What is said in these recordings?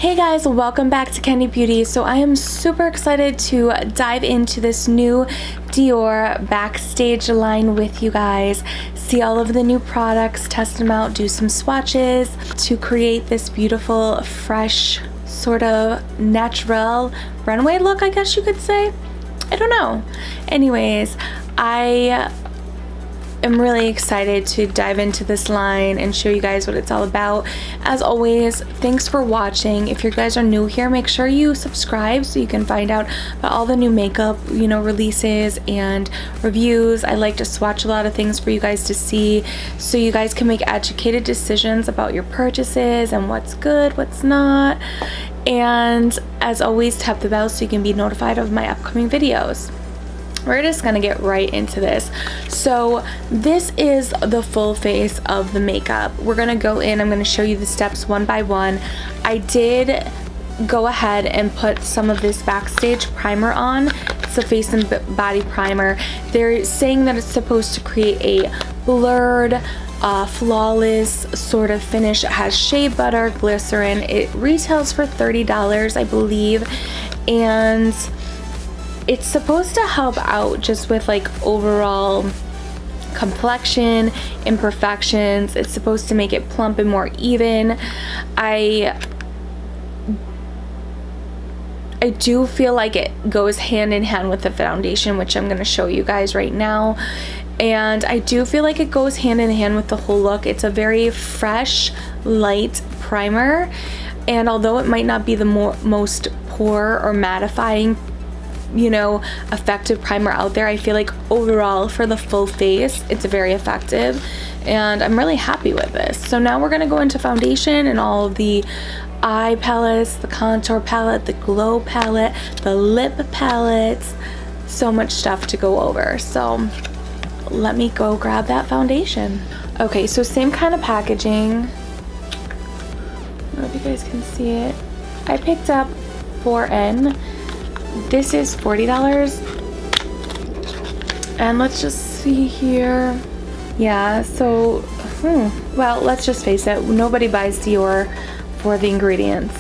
Hey guys, welcome back to Kendi Beauty. So I am super excited to dive into this new Dior Backstage line with you guys, see all of the new products, test them out, do some swatches to create this beautiful, fresh, sort of natural runway look, I guess you could say. I don't know. Anyways, I am really excited to dive into this line and show you guys what it's all about. As always, thanks for watching. If you guys are new here, make sure you subscribe so you can find out about all the new makeup, releases and reviews. I like to swatch a lot of things for you guys to see so you guys can make educated decisions about your purchases and what's good, what's not. And as always, tap the bell so you can be notified of my upcoming videos. We're just gonna get right into this. So this is the full face of the makeup. We're gonna go in, I'm gonna show you the steps one by one. I did go ahead and put some of this Backstage primer on. It's a face and body primer. They're saying that it's supposed to create a blurred, flawless sort of finish. It has shea butter, glycerin. It retails for $30, I believe, and it's supposed to help out just with like overall complexion, imperfections. It's supposed to make it plump and more even. I do feel like it goes hand in hand with the foundation, which I'm going to show you guys right now. And I do feel like it goes hand in hand with the whole look. It's a very fresh, light primer. And although it might not be the most pore or mattifying effective primer out there, I feel like overall for the full face it's very effective and I'm really happy with this. So now we're going to go into foundation and all of the eye palettes, the contour palette, the glow palette, the lip palettes, so much stuff to go over. So let me go grab that foundation. Okay, so same kind of packaging. I don't know if you guys can see it. I picked up 4N. This is $40, and let's just see here. Yeah, so well, let's just face it, nobody buys Dior for the ingredients.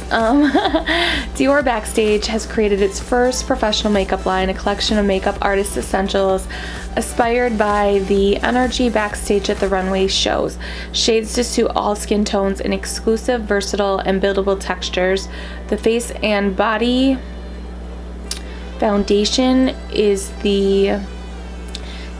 Dior Backstage has created its first professional makeup line, a collection of makeup artist essentials inspired by the energy backstage at the runway shows. Shades to suit all skin tones in exclusive, versatile, and buildable textures. The face and body foundation is the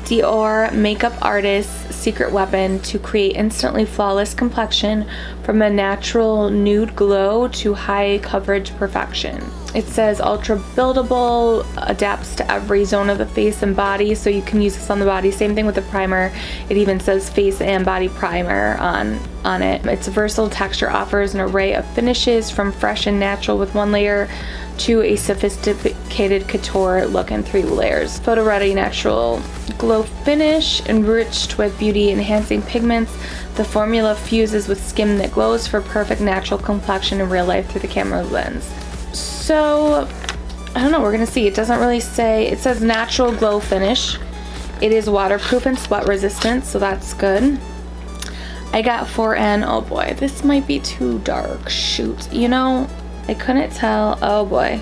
Dior makeup artist's secret weapon to create instantly flawless complexion from a natural nude glow to high coverage perfection. It says ultra buildable, adapts to every zone of the face and body, so you can use this on the body. Same thing with the primer. It even says face and body primer on it. Its versatile texture offers an array of finishes from fresh and natural with one layer to a sophisticated couture look in 3 layers. Photo ready natural glow finish enriched with beauty enhancing pigments. The formula fuses with skin that glows for perfect natural complexion in real life through the camera lens. So I don't know, we're gonna see. It doesn't really say. It says natural glow finish. It is waterproof and sweat resistant, so that's good. I got 4N. Oh boy, this might be too dark. Shoot, I couldn't tell. Oh boy.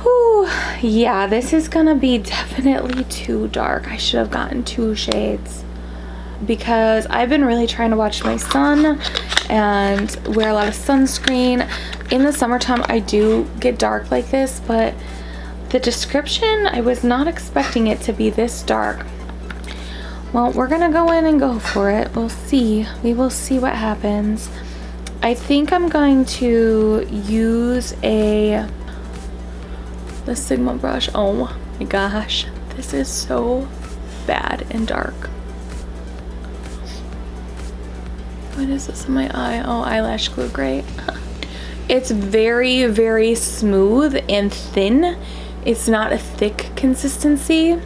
Whew. Yeah, this is gonna be definitely too dark. I should have gotten 2 shades because I've been really trying to watch my son and wear a lot of sunscreen. In the summertime, I do get dark like this, but the description, I was not expecting it to be this dark. Well, we're gonna go in and go for it. We'll see. We will see what happens. I think I'm going to use the Sigma brush. Oh my gosh, this is so bad and dark. What is this in my eye? Oh, eyelash glue, great. It's very, very smooth and thin. It's not a thick consistency,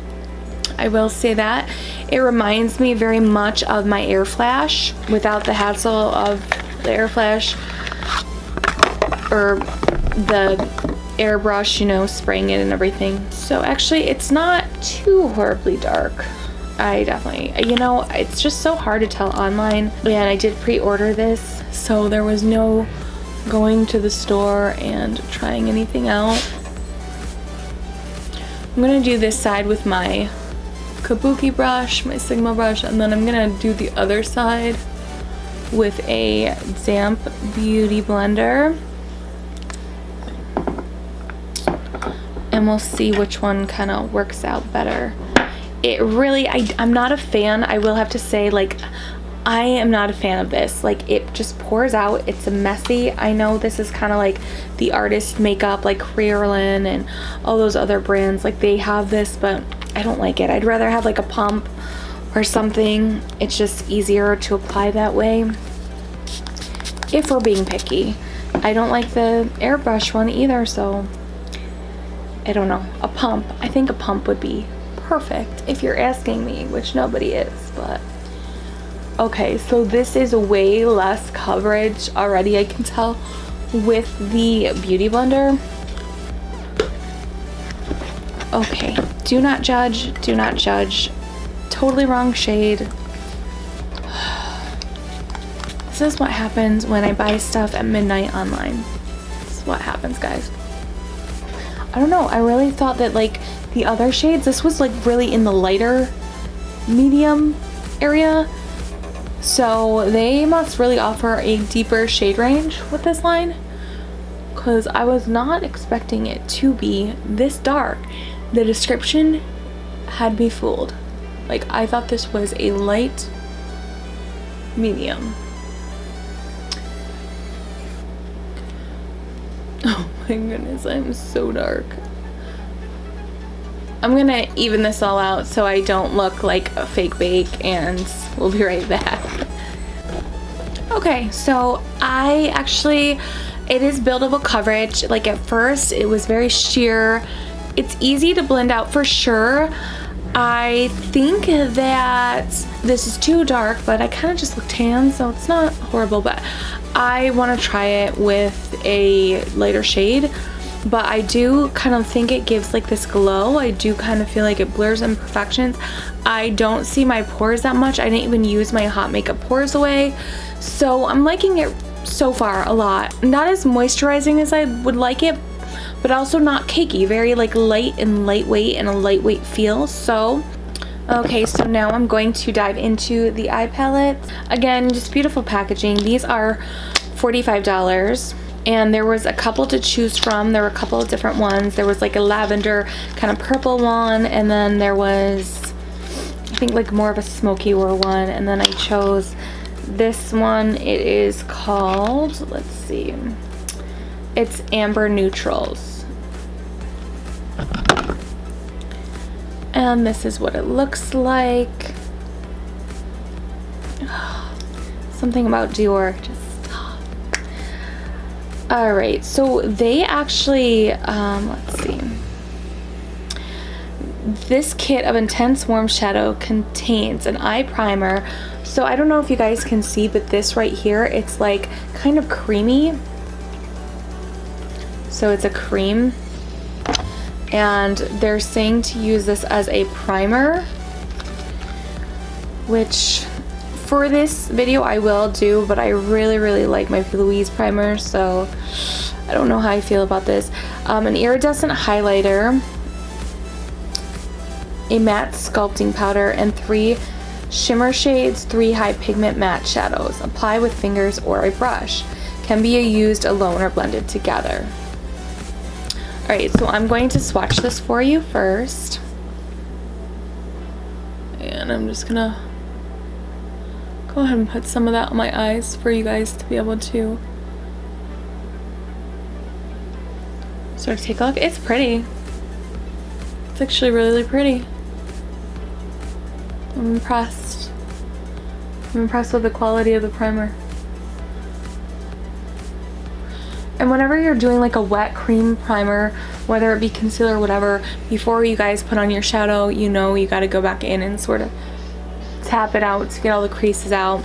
I will say that. It reminds me very much of my Air Flash without the hassle of the Air Flash or the airbrush, spraying it and everything. So actually it's not too horribly dark. I definitely, it's just so hard to tell online. And I did pre-order this, so there was no going to the store and trying anything out. I'm gonna do this side with my Kabuki brush, my Sigma brush, and then I'm gonna do the other side with a damp beauty blender. And we'll see which one kind of works out better. It really, I'm not a fan, I will have to say, like, I am not a fan of this. Like, it just pours out. It's messy. I know this is kind of like the artist makeup, like Creolin and all those other brands. Like, they have this, but I don't like it. I'd rather have like a pump or something. It's just easier to apply that way if we're being picky. I don't like the airbrush one either, so I don't know. A pump. I think a pump would be perfect if you're asking me, which nobody is, but okay. So this is way less coverage already, I can tell, with the beauty blender. Okay, do not judge, do not judge. Totally wrong shade. This is what happens when I buy stuff at midnight online. This is what happens, guys. I don't know, I really thought that like the other shades, this was like really in the lighter medium area. So they must really offer a deeper shade range with this line, because I was not expecting it to be this dark. The description had me fooled. Like, I thought this was a light medium. Oh my goodness, I'm so dark. I'm gonna even this all out so I don't look like a fake bake, and we'll be right back. Okay, so it is buildable coverage. Like, at first it was very sheer. It's easy to blend out for sure. I think that this is too dark, but I kind of just look tan, so it's not horrible, but I want to try it with a lighter shade. But I do kind of think it gives like this glow. I do kind of feel like it blurs imperfections. I don't see my pores that much. I didn't even use my hot makeup pores away. So I'm liking it so far a lot. Not as moisturizing as I would like it, but also not cakey. Very like light and lightweight, and a lightweight feel. So okay, so now I'm going to dive into the eye palette. Again, just beautiful packaging. These are $45. And there was a couple to choose from. There were a couple of different ones. There was like a lavender kind of purple one, and then there was, I think, like more of a smokier one, and then I chose this one. It is called, let's see, it's Amber Neutrals. And this is what it looks like. Something about Dior just. Alright, so they actually, let's see. This kit of Intense Warm Shadow contains an eye primer. So I don't know if you guys can see, but this right here, it's like kind of creamy. So it's a cream. And they're saying to use this as a primer, which for this video I will do, but I really like my Louise primer, so I don't know how I feel about this. An iridescent highlighter, a matte sculpting powder, and 3 shimmer shades, 3 high pigment matte shadows. Apply with fingers or a brush. Can be used alone or blended together. Alright, so I'm going to swatch this for you first. And I'm just gonna go ahead and put some of that on my eyes for you guys to be able to sort of take a look. It's pretty. It's actually really pretty. I'm impressed. I'm impressed with the quality of the primer. And whenever you're doing like a wet cream primer, whether it be concealer or whatever, before you guys put on your shadow, you know you got to go back in and sort of tap it out to get all the creases out.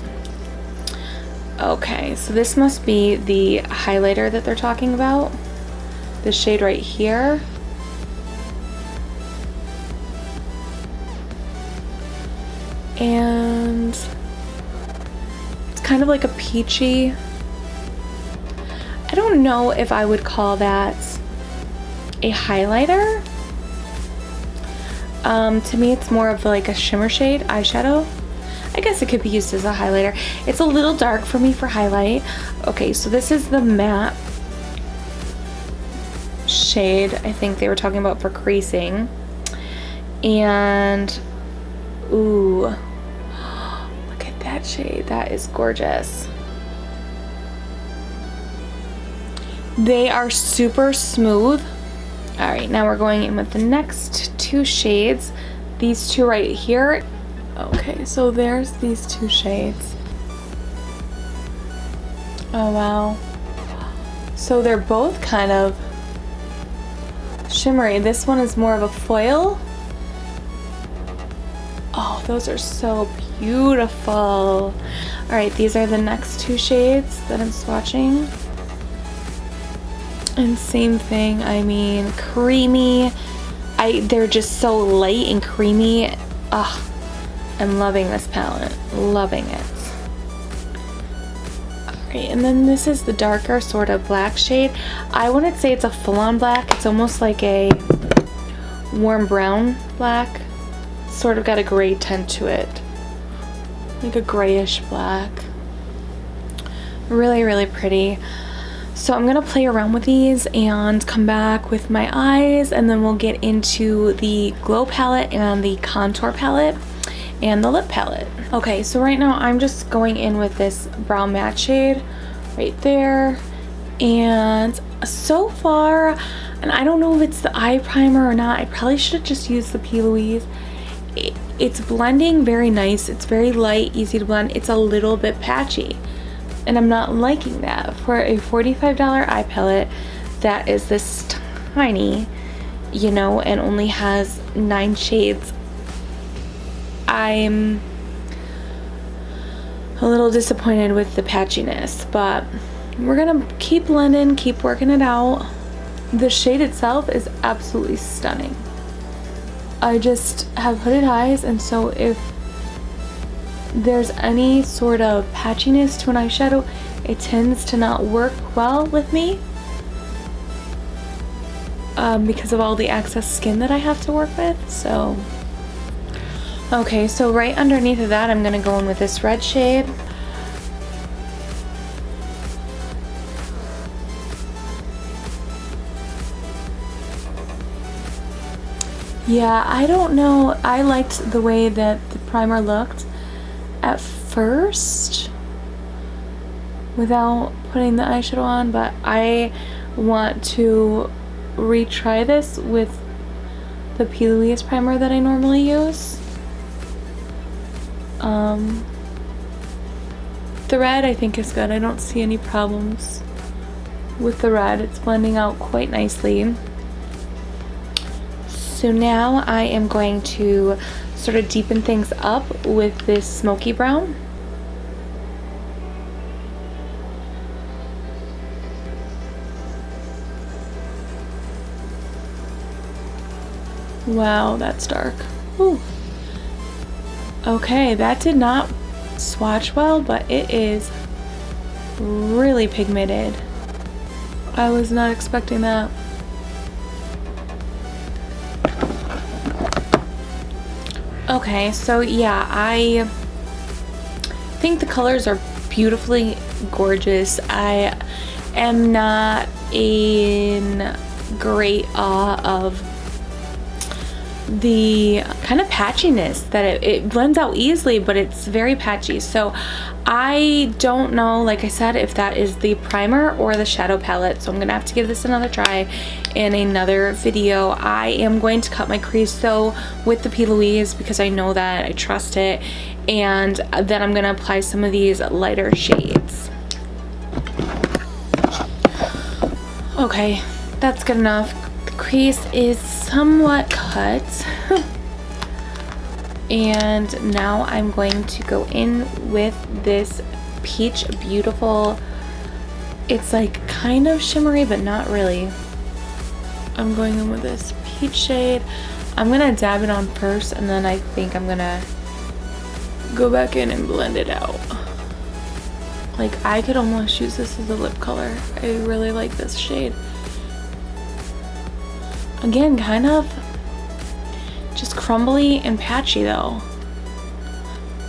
Okay, so this must be the highlighter that they're talking about. This shade right here. And it's kind of like a peachy, I don't know if I would call that a highlighter. To me it's more of like a shimmer shade eyeshadow. I guess it could be used as a highlighter. It's a little dark for me for highlight. Okay, so this is the matte shade I think they were talking about for creasing. And ooh, look at that shade. That is gorgeous. They are super smooth. All right, now we're going in with the next two shades. These two right here. Okay, so there's these two shades. Oh wow. So they're both kind of shimmery. This one is more of a foil. Oh, those are so beautiful. All right, these are the next two shades that I'm swatching. And same thing, I mean, creamy. They're just so light and creamy. Ugh, I'm loving this palette, loving it. Alright, and then this is the darker sort of black shade. I wouldn't say it's a full-on black. It's almost like a warm brown black. Sort of got a gray tint to it. Like a grayish black. Really, really pretty. So I'm gonna play around with these and come back with my eyes, and then we'll get into the glow palette and the contour palette and the lip palette. Okay, so right now I'm just going in with this brown matte shade right there. And so far, and I don't know if it's the eye primer or not, I probably should have just used the P. Louise. It's blending very nice. It's very light, easy to blend. It's a little bit patchy. And I'm not liking that for a $45 eye palette that is this tiny, you know, and only has 9 shades. I'm a little disappointed with the patchiness, but we're gonna keep blending, keep working it out. The shade itself is absolutely stunning. I just have hooded eyes, and so if there's any sort of patchiness to an eyeshadow, it tends to not work well with me because of all the excess skin that I have to work with. So okay, so right underneath of that I'm gonna go in with this red shade. Yeah, I don't know, I liked the way that the primer looked at first without putting the eyeshadow on, but I want to retry this with the P. Louise primer that I normally use. The red I think is good. I don't see any problems with the red. It's blending out quite nicely. So now I am going to sort of deepen things up with this smoky brown. Wow, that's dark. Ooh. Okay, that did not swatch well, but it is really pigmented. I was not expecting that. Okay, so yeah, I think the colors are beautifully gorgeous. I am not in great awe of the kind of patchiness that it blends out easily, but it's very patchy. So I don't know, like I said, if that is the primer or the shadow palette, so I'm gonna have to give this another try in another video. I am going to cut my crease though with the P. Louise because I know that, I trust it, and then I'm gonna apply some of these lighter shades. Okay, that's good enough. The crease is somewhat cut. And now I'm going to go in with this Peach Beautiful. It's like kind of shimmery, but not really. I'm going in with this peach shade. I'm gonna dab it on first, and then I think I'm gonna go back in and blend it out. Like, I could almost use this as a lip color. I really like this shade. Again, kind of just crumbly and patchy though.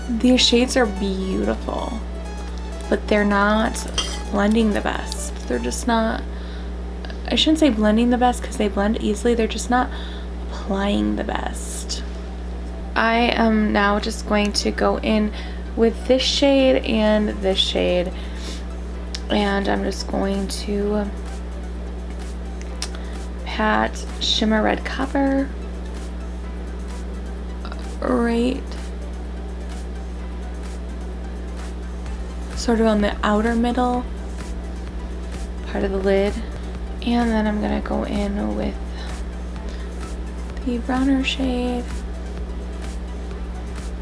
These shades are beautiful, but they're not blending the best. They're just not, I shouldn't say blending the best because they blend easily. They're just not applying the best. I am now just going to go in with this shade and this shade, and I'm just going to pat Shimmer Red Copper right sort of on the outer middle part of the lid, and then I'm gonna go in with the browner shade.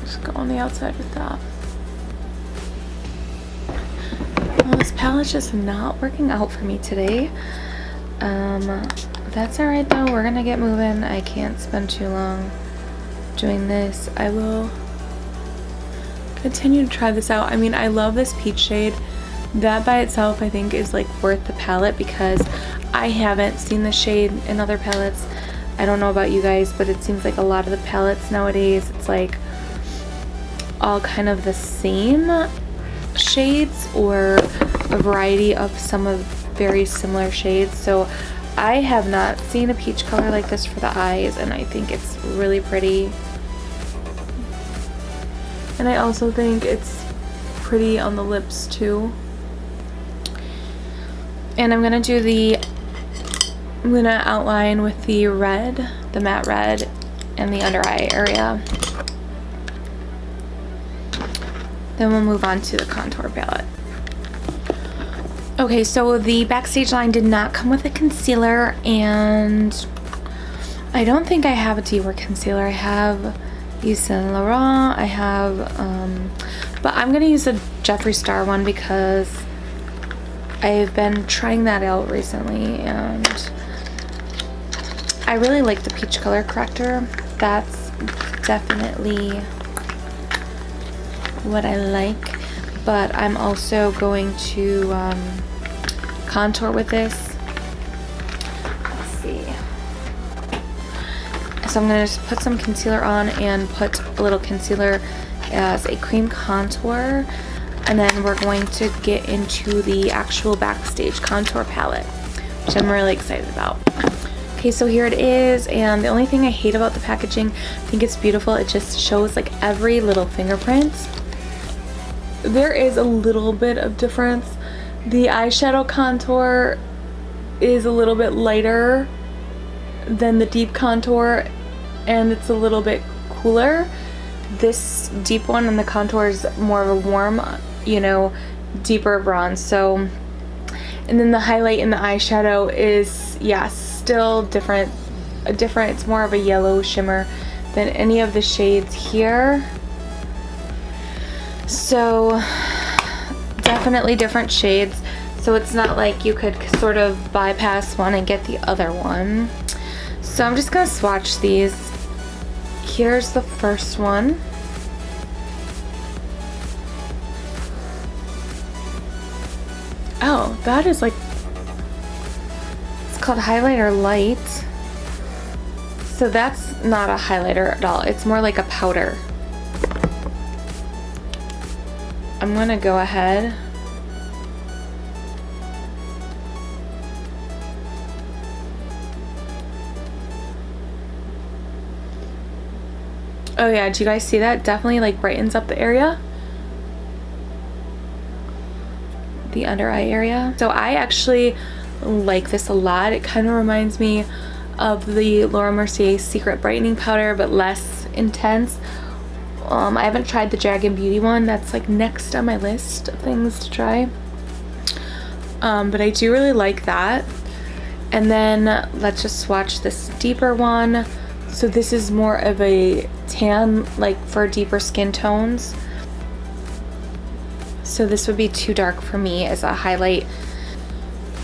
Just go on the outside with that. Well, this palette's just not working out for me today. That's alright though, we're gonna get moving. I can't spend too long doing this. I will continue to try this out. I mean, I love this peach shade. That by itself I think is like worth the palette because I haven't seen the shade in other palettes. I don't know about you guys, but it seems like a lot of the palettes nowadays, it's like all kind of the same shades or a variety of some of very similar shades. So I have not seen a peach color like this for the eyes, and I think it's really pretty. And I also think it's pretty on the lips too. And I'm gonna outline with the red, the matte red, and the under eye area. Then we'll move on to the contour palette. Okay, so the Backstage line did not come with a concealer, and I don't think I have a Dior concealer. I have Yves Saint Laurent, I have, but I'm gonna use the Jeffree Star one because I've been trying that out recently, and I really like the peach color corrector. That's definitely what I like, but I'm also going to contour with this. Let's see. So I'm going to just put some concealer on and put a little concealer as a cream contour, and then we're going to get into the actual Backstage contour palette, which I'm really excited about. Okay, so here it is, and the only thing I hate about the packaging, I think it's beautiful, it just shows like every little fingerprint. There is a little bit of difference. The eyeshadow contour is a little bit lighter than the deep contour, and it's a little bit cooler. This deep one and the contour is more of a warm, you know, deeper bronze. So, and then the highlight in the eyeshadow is, yes, still different. It's more of a yellow shimmer than any of the shades here. So definitely different shades. So it's not like you could sort of bypass one and get the other one. So I'm just gonna swatch these. Here's the first one. Oh, that is like, it's called highlighter light. So that's not a highlighter at all. It's more like a powder. I'm gonna go ahead oh yeah, do you guys see that? Definitely like brightens up the area, the under eye area. So I actually like this a lot. It kind of reminds me of the Laura Mercier Secret Brightening Powder, but less intense. I haven't tried the Dragon Beauty one. That's like next on my list of things to try. But I do really like that. And then let's just swatch this deeper one. So this is more of a tan, like for deeper skin tones. So this would be too dark for me as a highlight.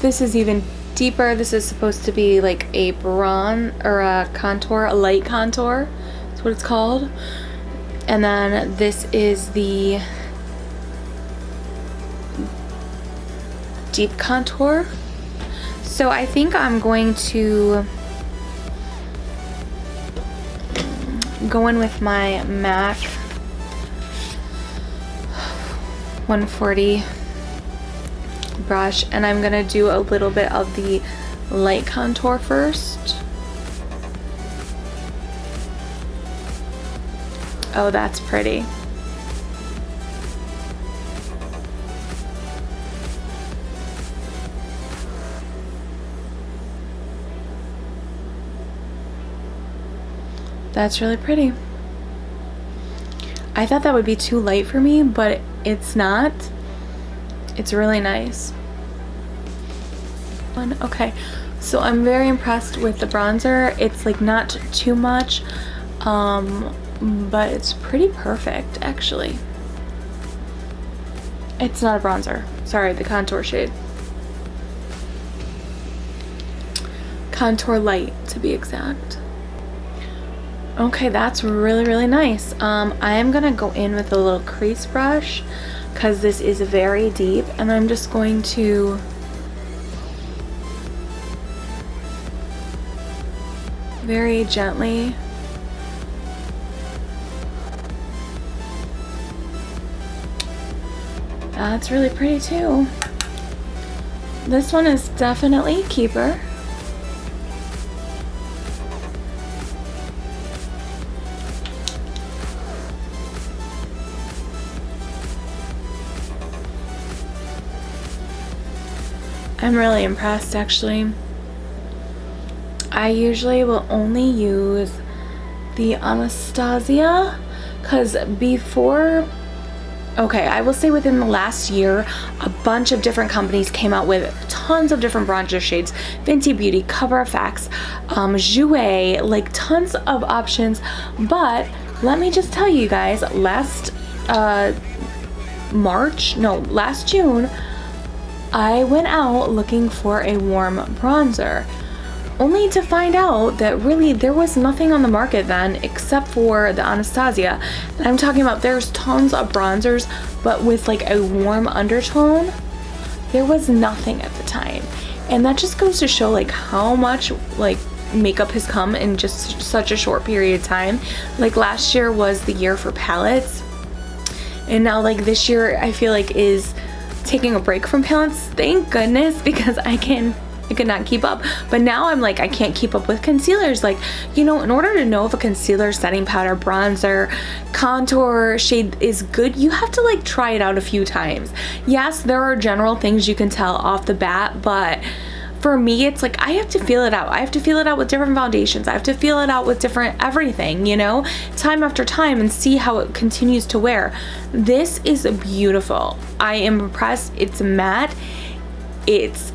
This is even deeper. This is supposed to be like a bronze or a contour, a light contour. That's what it's called. And then this is the deep contour. So I think I'm going to go in with my MAC 140 brush, and I'm gonna do a little bit of the light contour first. Oh, that's pretty. That's really pretty. I thought that would be too light for me, but it's not. It's really nice. Okay, so I'm very impressed with the bronzer. It's like not too much, but it's pretty perfect actually. It's not a bronzer. Sorry, the contour shade. Contour light to be exact. Okay, that's really, really nice. I am gonna go in with a little crease brush because this is very deep, and I'm just going to very gently that's really pretty too. This one is definitely a keeper. I'm really impressed actually. I usually will only use the Anastasia because before, okay, I will say within the last year, a bunch of different companies came out with tons of different bronzer shades. Kendi Beauty, Cover FX, Jouer, like tons of options. But let me just tell you guys, last June, I went out looking for a warm bronzer, only to find out that really there was nothing on the market then except for the Anastasia. And I'm talking about there's tons of bronzers, but with like a warm undertone, there was nothing at the time. And that just goes to show like how much like makeup has come in just such a short period of time. Like last year was the year for palettes, and now like this year I feel like is taking a break from palettes, thank goodness, because I could not keep up. But now I'm like, I can't keep up with concealers. Like, you know, in order to know if a concealer, setting powder, bronzer, contour shade is good, you have to like try it out a few times. Yes, there are general things you can tell off the bat, but for me, it's like I have to feel it out. I have to feel it out with different foundations. I have to feel it out with different everything, you know, time after time, and see how it continues to wear. This is beautiful. I am impressed. It's matte. It's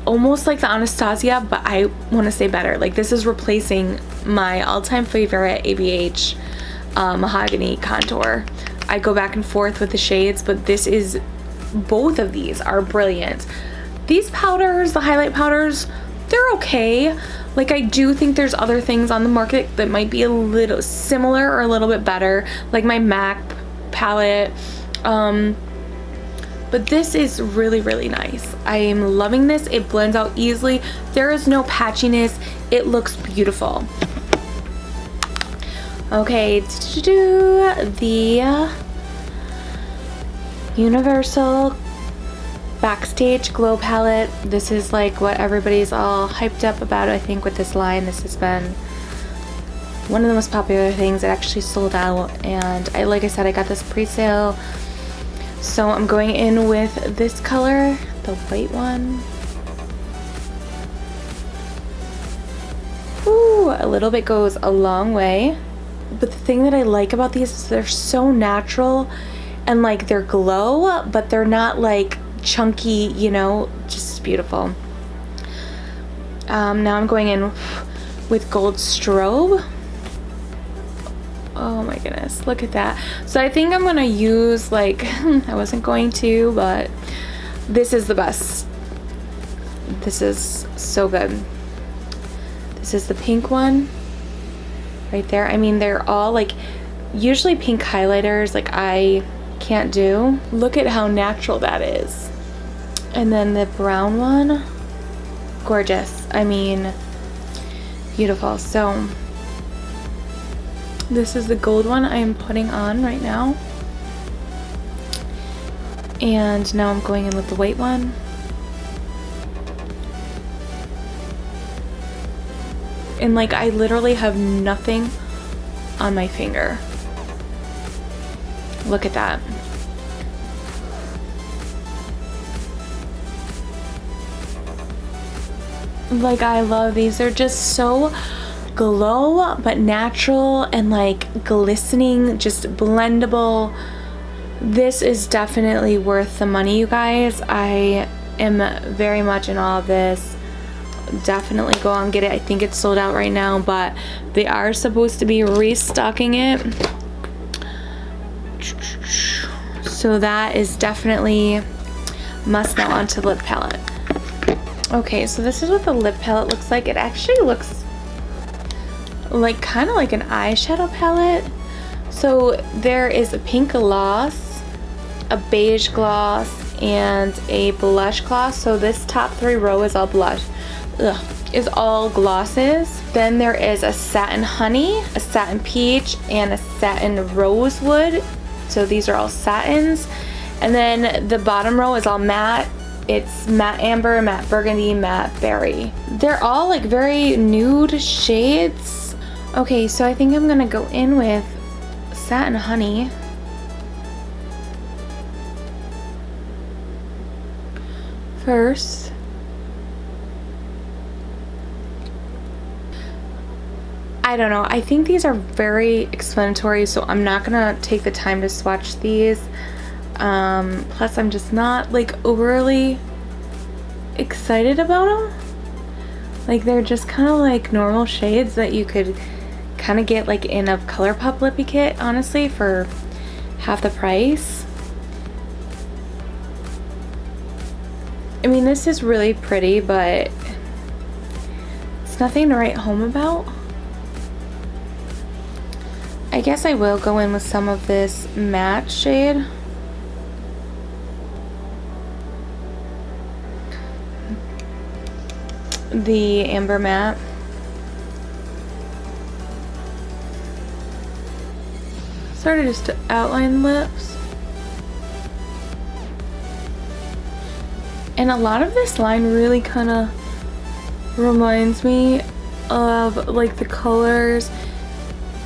almost like the Anastasia, but I want to say better. Like this is replacing my all-time favorite ABH mahogany contour. I go back and forth with the shades, but this is, both of these are brilliant. These powders, the highlight powders, they're okay. Like I do think there's other things on the market that might be a little similar or a little bit better, like my MAC palette. But this is really, really nice. I am loving this. It blends out easily. There is no patchiness. It looks beautiful. Okay, the Universal Backstage Glow Palette. This is like what everybody's all hyped up about, I think, with this line. This has been one of the most popular things. It actually sold out, and like I said, I got this pre-sale. So I'm going in with this color, the white one. Ooh, a little bit goes a long way. But the thing that I like about these is they're so natural, and like they're glow, but they're not like chunky, you know, just beautiful. Now I'm going in with Gold Strobe. Oh my goodness, look at that. So I think I'm gonna use like, I wasn't going to, but this is the best. This is so good. This is the pink one right there. I mean, they're all like, usually pink highlighters like I can't do. Look at how natural that is. And then the brown one, gorgeous. I mean, beautiful. So this is the gold one I am putting on right now. And now I'm going in with the white one. And like, I literally have nothing on my finger. Look at that. Like, I love these. They're just so glow, but natural and like glistening, just blendable. This is definitely worth the money, you guys. I am very much in awe of this. Definitely go out and get it. I think it's sold out right now, but they are supposed to be restocking it. So that is definitely must now onto lip palette. Okay, so this is what the lip palette looks like. It actually looks like kind of like an eyeshadow palette. So there is a pink gloss, a beige gloss, and a blush gloss. So this top 3 row is all blush. Is all glosses. Then there is a satin honey, a satin peach, and a satin rosewood. So these are all satins. And then the bottom row is all matte. It's matte amber, matte burgundy, matte berry. They're all like very nude shades. Okay, so I think I'm gonna go in with satin honey. First. I don't know. I think these are very explanatory, so I'm not gonna take the time to swatch these. Plus, I'm just not like overly excited about them. Like, they're just kind of like normal shades that you could kind of get like in a ColourPop lippy kit, honestly, for half the price. I mean, this is really pretty, but it's nothing to write home about. I guess I will go in with some of this matte shade. The amber matte. Sort of just to outline lips. And a lot of this line really kind of reminds me of like the colors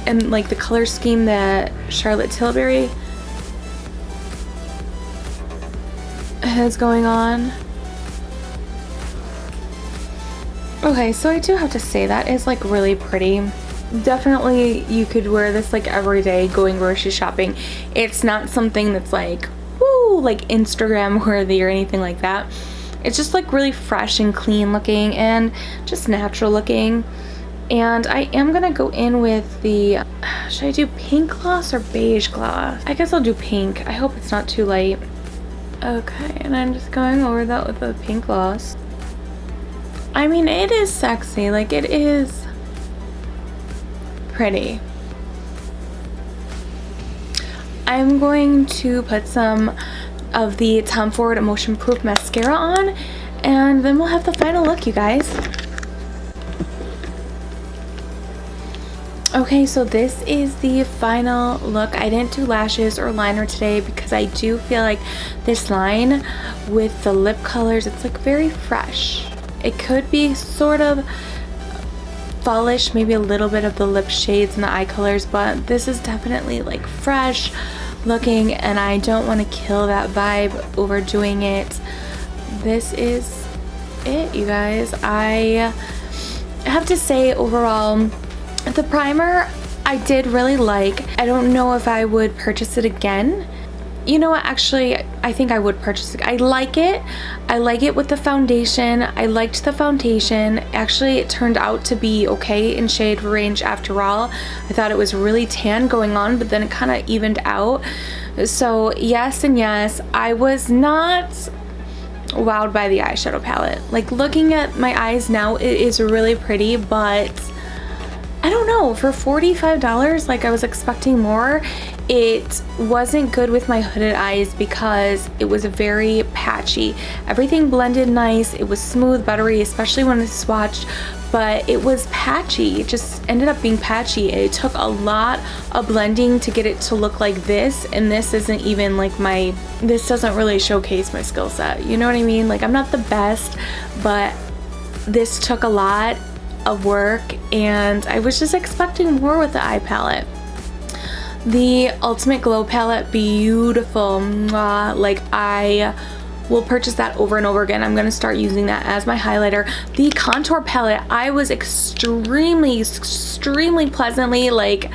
and like the color scheme that Charlotte Tilbury has going on. Okay, so I do have to say that is like really pretty. Definitely you could wear this like every day going grocery shopping. It's not something that's like, woo, like Instagram worthy or anything like that. It's just like really fresh and clean looking and just natural looking. And I am gonna go in with the, should I do pink gloss or beige gloss? I guess I'll do pink. I hope it's not too light. Okay, and I'm just going over that with the pink gloss. I mean, it is sexy. Like, it is pretty. I'm going to put some of the Tom Ford Emotion Proof Mascara on, and then we'll have the final look, you guys. Okay, so this is the final look. I didn't do lashes or liner today because I do feel like this line with the lip colors, it's like very fresh. It could be sort of fallish, maybe a little bit of the lip shades and the eye colors, but this is definitely like fresh looking, and I don't want to kill that vibe overdoing it. This is it, you guys. I have to say, overall, the primer I did really like. I don't know if I would purchase it again. You know what, actually, I think I would purchase it. I like it. I like it with the foundation. I liked the foundation. Actually, it turned out to be okay in shade range after all. I thought it was really tan going on, but then it kind of evened out. So yes and yes, I was not wowed by the eyeshadow palette. Like, looking at my eyes now, it is really pretty, but I don't know, for $45, like, I was expecting more, it wasn't good with my hooded eyes because it was very patchy. Everything blended nice, it was smooth, buttery, especially when it's swatched, but it was patchy. It just ended up being patchy. It took a lot of blending to get it to look like this, and this isn't even like this doesn't really showcase my skill set, you know what I mean? Like, I'm not the best, but this took a lot of work, and I was just expecting more with the eye palette. The Ultimate Glow palette, beautiful. Mwah. Like, I will purchase that over and over again. I'm gonna start using that as my highlighter. The contour palette, I was extremely pleasantly, like,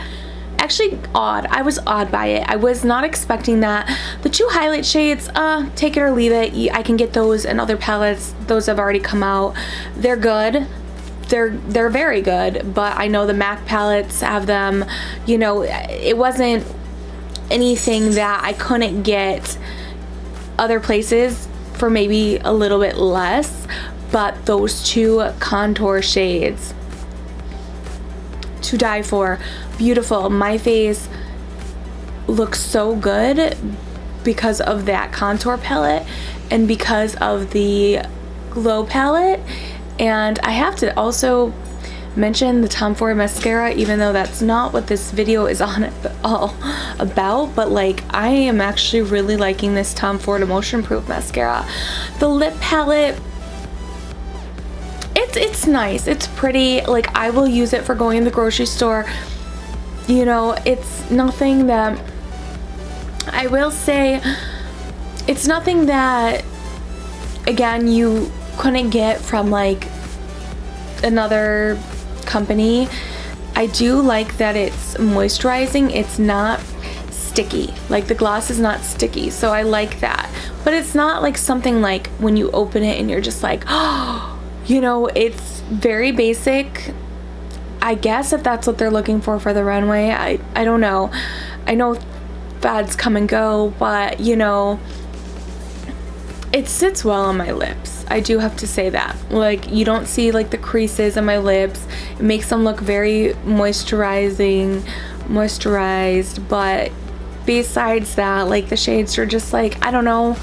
actually awed. I was awed by it. I was not expecting that. The 2 highlight shades, take it or leave it. I can get those in other palettes. Those have already come out. They're good. They're very good, but I know the MAC palettes have them. You know, it wasn't anything that I couldn't get other places for maybe a little bit less, but those 2 contour shades, to die for. Beautiful. My face looks so good because of that contour palette and because of the glow palette. And I have to also mention the Tom Ford mascara, even though that's not what this video is on all about, but like, I am actually really liking this Tom Ford Emotion Proof mascara. The lip palette, it's nice, it's pretty. Like, I will use it for going to the grocery store. You know, it's nothing that, I will say, it's nothing that, again, you couldn't get from like another company. I do like that it's moisturizing. It's not sticky. Like, the gloss is not sticky, so I like that. But it's not like something like when you open it and you're just like, oh, you know, it's very basic. I guess if that's what they're looking for the runway. I don't know. I know fads come and go, but you know, it sits well on my lips. I do have to say that. Like, you don't see like the creases on my lips. It makes them look very moisturized, but besides that, like, the shades are just like, I don't know.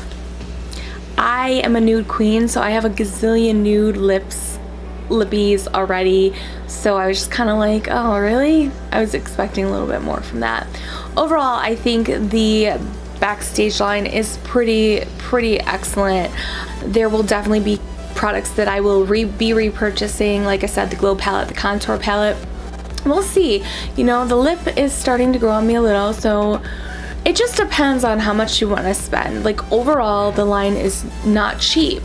I am a nude queen, so I have a gazillion nude lippies already, so I was just kind of like, oh really? I was expecting a little bit more from that. Overall, I think the Backstage line is pretty excellent. There will definitely be products that I will be repurchasing. Like I said, the glow palette, the contour palette. We'll see. You know, the lip is starting to grow on me a little, so it just depends on how much you want to spend. Like, overall, the line is not cheap,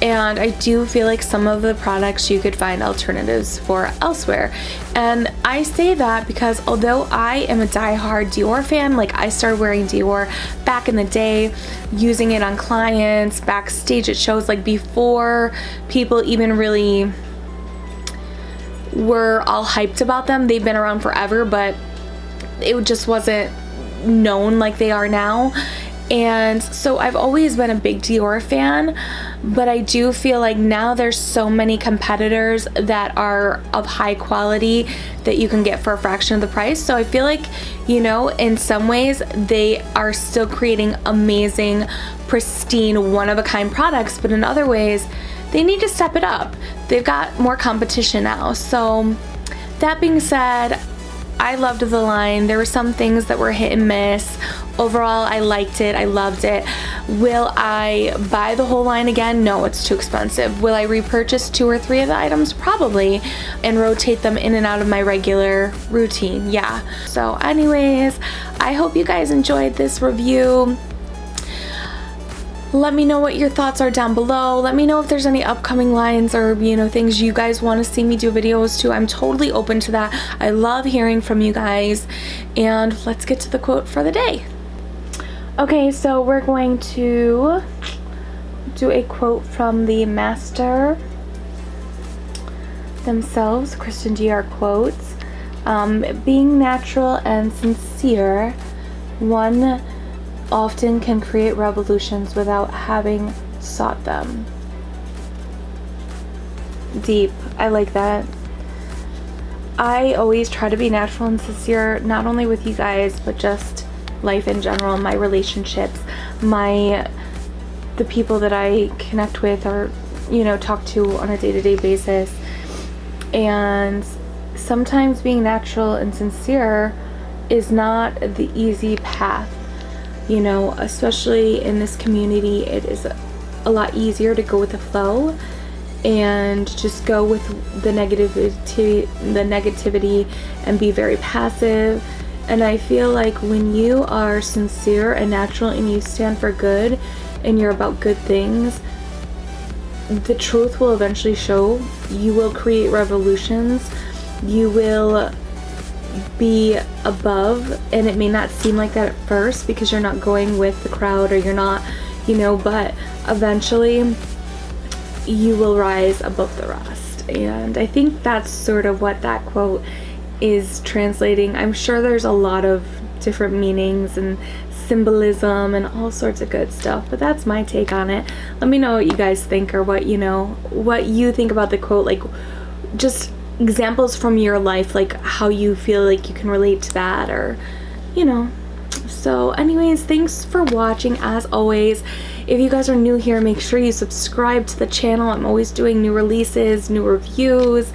and I do feel like some of the products you could find alternatives for elsewhere. And I say that because although I am a die-hard Dior fan, like, I started wearing Dior back in the day, using it on clients, backstage at shows, like before people even really were all hyped about them. They've been around forever, but it just wasn't known like they are now. And so I've always been a big Dior fan, but I do feel like now there's so many competitors that are of high quality that you can get for a fraction of the price. So I feel like, you know, in some ways they are still creating amazing, pristine, one-of-a-kind products, but in other ways they need to step it up. They've got more competition now. So that being said, I loved the line. There were some things that were hit and miss. Overall, I liked it. I loved it. Will I buy the whole line again? No, it's too expensive. Will I repurchase 2 or 3 of the items? Probably, and rotate them in and out of my regular routine. Yeah. So anyways, I hope you guys enjoyed this review. Let me know what your thoughts are down below. Let me know if there's any upcoming lines or, you know, things you guys want to see me do videos to. I'm totally open to that. I love hearing from you guys. And let's get to the quote for the day. Okay, so we're going to do a quote from the master themselves, Christian Dior quotes. Being natural and sincere, one often can create revolutions without having sought them. Deep. I like that. I always try to be natural and sincere, not only with you guys, but just life in general, my relationships, the people that I connect with or, you know, talk to on a day-to-day basis. And sometimes being natural and sincere is not the easy path, you know, especially in this community. It is a lot easier to go with the flow and just go with the negativity and be very passive. And I feel like when you are sincere and natural and you stand for good and you're about good things, the truth will eventually show. You will create revolutions. You will be above, and it may not seem like that at first because you're not going with the crowd or you're not, you know, but eventually you will rise above the rest. And I think that's sort of what that quote is translating. I'm sure there's a lot of different meanings and symbolism and all sorts of good stuff, but that's my take on it. Let me know what you guys think, or what you think about the quote, like just examples from your life, like how you feel like you can relate to that, or you know. So anyways, thanks for watching. As always, if you guys are new here, make sure you subscribe to the channel. I'm always doing new releases, new reviews,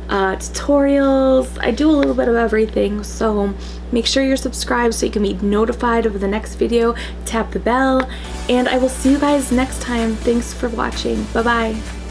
tutorials. I do a little bit of everything, so make sure you're subscribed so you can be notified of the next video. Tap the bell, and I will see you guys next time. Thanks for watching. Bye bye.